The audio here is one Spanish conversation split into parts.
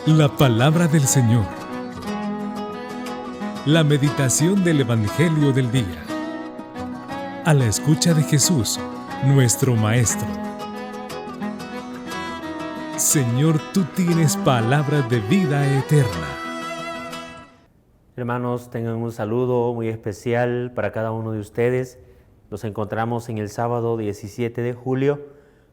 La palabra del Señor. La meditación del Evangelio del día. A la escucha de Jesús, nuestro Maestro. Señor, tú tienes palabras de vida eterna. Hermanos, tengan un saludo muy especial para cada uno de ustedes. Nos encontramos en el sábado 17 de julio.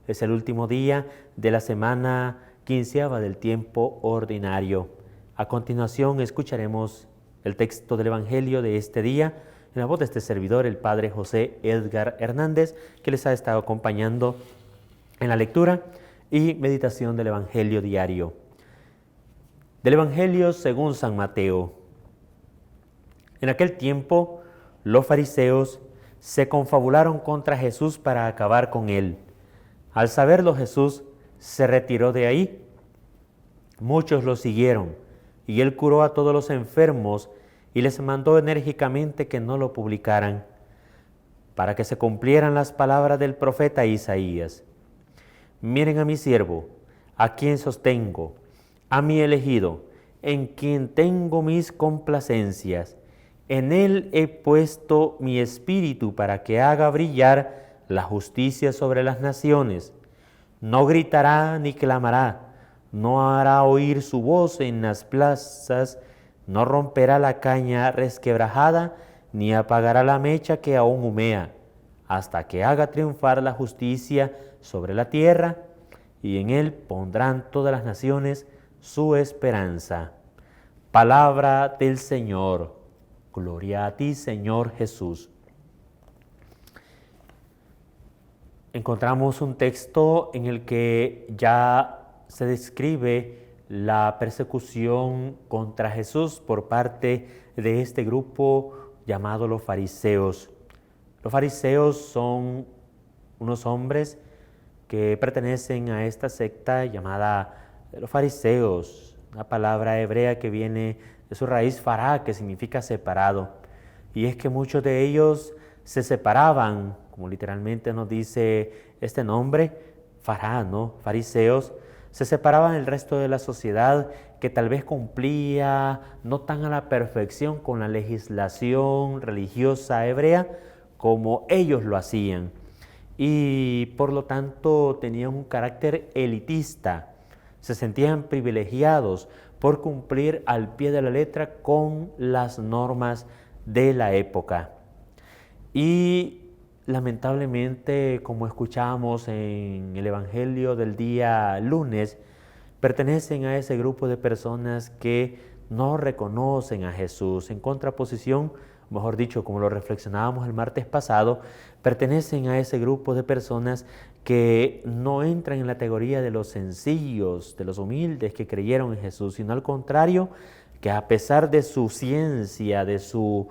Es el último día de la semana quinceava del tiempo ordinario. A continuación escucharemos el texto del Evangelio de este día en la voz de este servidor, el Padre José Edgar Hernández, que les ha estado acompañando en la lectura y meditación del Evangelio diario. Del Evangelio según San Mateo. En aquel tiempo, los fariseos se confabularon contra Jesús para acabar con él. Al saberlo, Jesús se retiró de ahí. Muchos lo siguieron, y él curó a todos los enfermos y les mandó enérgicamente que no lo publicaran, para que se cumplieran las palabras del profeta Isaías. Miren a mi siervo, a quien sostengo, a mi elegido, en quien tengo mis complacencias. En él he puesto mi espíritu para que haga brillar la justicia sobre las naciones. No gritará ni clamará, no hará oír su voz en las plazas, no romperá la caña resquebrajada, ni apagará la mecha que aún humea, hasta que haga triunfar la justicia sobre la tierra, y en él pondrán todas las naciones su esperanza. Palabra del Señor. Gloria a ti, Señor Jesús. Encontramos un texto en el que ya se describe la persecución contra Jesús por parte de este grupo llamado los fariseos. Los fariseos son unos hombres que pertenecen a esta secta llamada los fariseos, una palabra hebrea que viene de su raíz fará, que significa separado. Y es que muchos de ellos se separaban, como literalmente nos dice este nombre, fará, ¿no? Fariseos, se separaban del resto de la sociedad que tal vez cumplía no tan a la perfección con la legislación religiosa hebrea como ellos lo hacían. Y por lo tanto tenían un carácter elitista, se sentían privilegiados por cumplir al pie de la letra con las normas de la época. Y lamentablemente, como escuchamos en el Evangelio del día lunes, pertenecen a ese grupo de personas que no reconocen a Jesús, en contraposición, mejor dicho, como lo reflexionábamos el martes pasado, pertenecen a ese grupo de personas que no entran en la categoría de los sencillos, de los humildes que creyeron en Jesús, sino al contrario, que a pesar de su ciencia, de su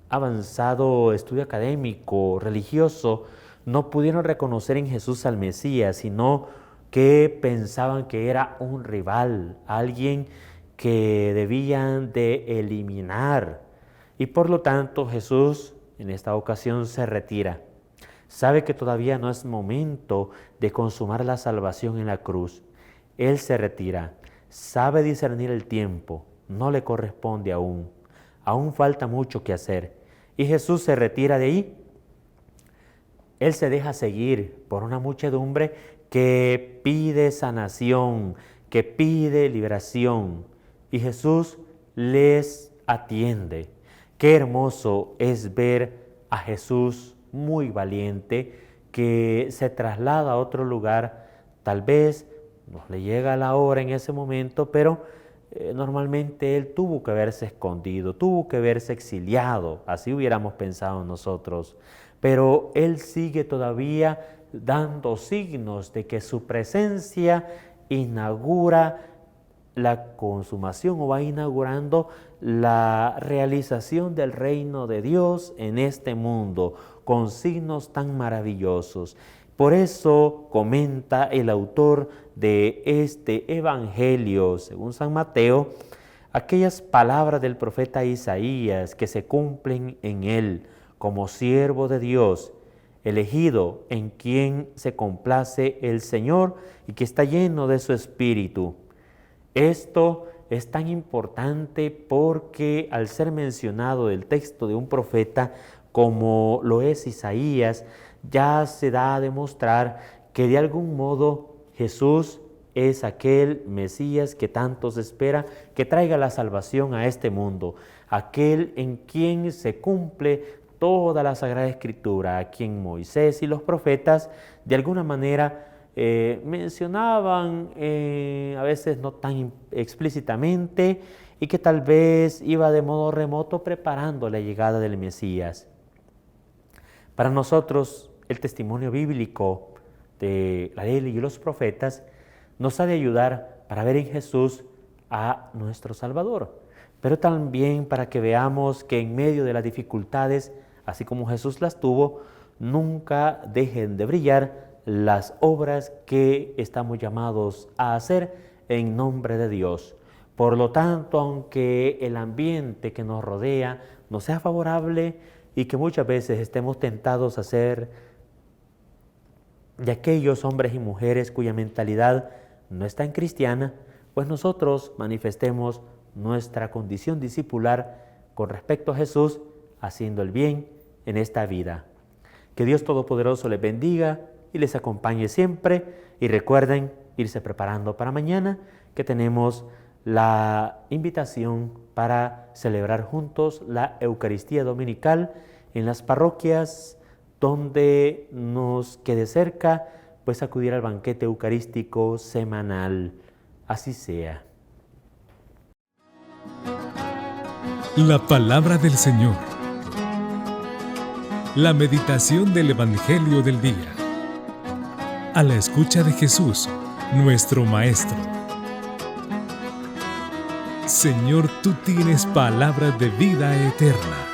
avanzado estudio académico, religioso, no pudieron reconocer en Jesús al Mesías, sino que pensaban que era un rival, alguien que debían de eliminar. Y por lo tanto Jesús en esta ocasión se retira. Sabe que todavía no es momento de consumar la salvación en la cruz. Él se retira. Sabe discernir el tiempo. No le corresponde aún. Aún falta mucho que hacer. Y Jesús se retira de ahí. Él se deja seguir por una muchedumbre que pide sanación, que pide liberación. Y Jesús les atiende. Qué hermoso es ver a Jesús muy valiente que se traslada a otro lugar. Tal vez no le llega la hora en ese momento, pero normalmente él tuvo que haberse escondido, tuvo que haberse exiliado, así hubiéramos pensado nosotros. Pero él sigue todavía dando signos de que su presencia inaugura la consumación o va inaugurando la realización del reino de Dios en este mundo con signos tan maravillosos. Por eso comenta el autor de este Evangelio, según San Mateo, aquellas palabras del profeta Isaías que se cumplen en él como siervo de Dios, elegido en quien se complace el Señor y que está lleno de su espíritu. Esto es tan importante porque al ser mencionado el texto de un profeta como lo es Isaías, ya se da a demostrar que de algún modo Jesús es aquel Mesías que tanto se espera que traiga la salvación a este mundo, aquel en quien se cumple toda la Sagrada Escritura, a quien Moisés y los profetas de alguna manera mencionaban, a veces no tan explícitamente, y que tal vez iba de modo remoto preparando la llegada del Mesías. Para nosotros, el testimonio bíblico de la ley y los profetas nos ha de ayudar para ver en Jesús a nuestro Salvador, pero también para que veamos que en medio de las dificultades, así como Jesús las tuvo, nunca dejen de brillar las obras que estamos llamados a hacer en nombre de Dios. Por lo tanto, aunque el ambiente que nos rodea no sea favorable y que muchas veces estemos tentados a ser de aquellos hombres y mujeres cuya mentalidad no es tan cristiana, pues nosotros manifestemos nuestra condición discipular con respecto a Jesús, haciendo el bien en esta vida. Que Dios Todopoderoso les bendiga y les acompañe siempre, y recuerden irse preparando para mañana, que tenemos la invitación para celebrar juntos la Eucaristía Dominical en las parroquias donde nos quede cerca, pues acudir al banquete eucarístico semanal. Así sea. La palabra del Señor. La meditación del Evangelio del día. A la escucha de Jesús, nuestro Maestro. Señor, tú tienes palabras de vida eterna.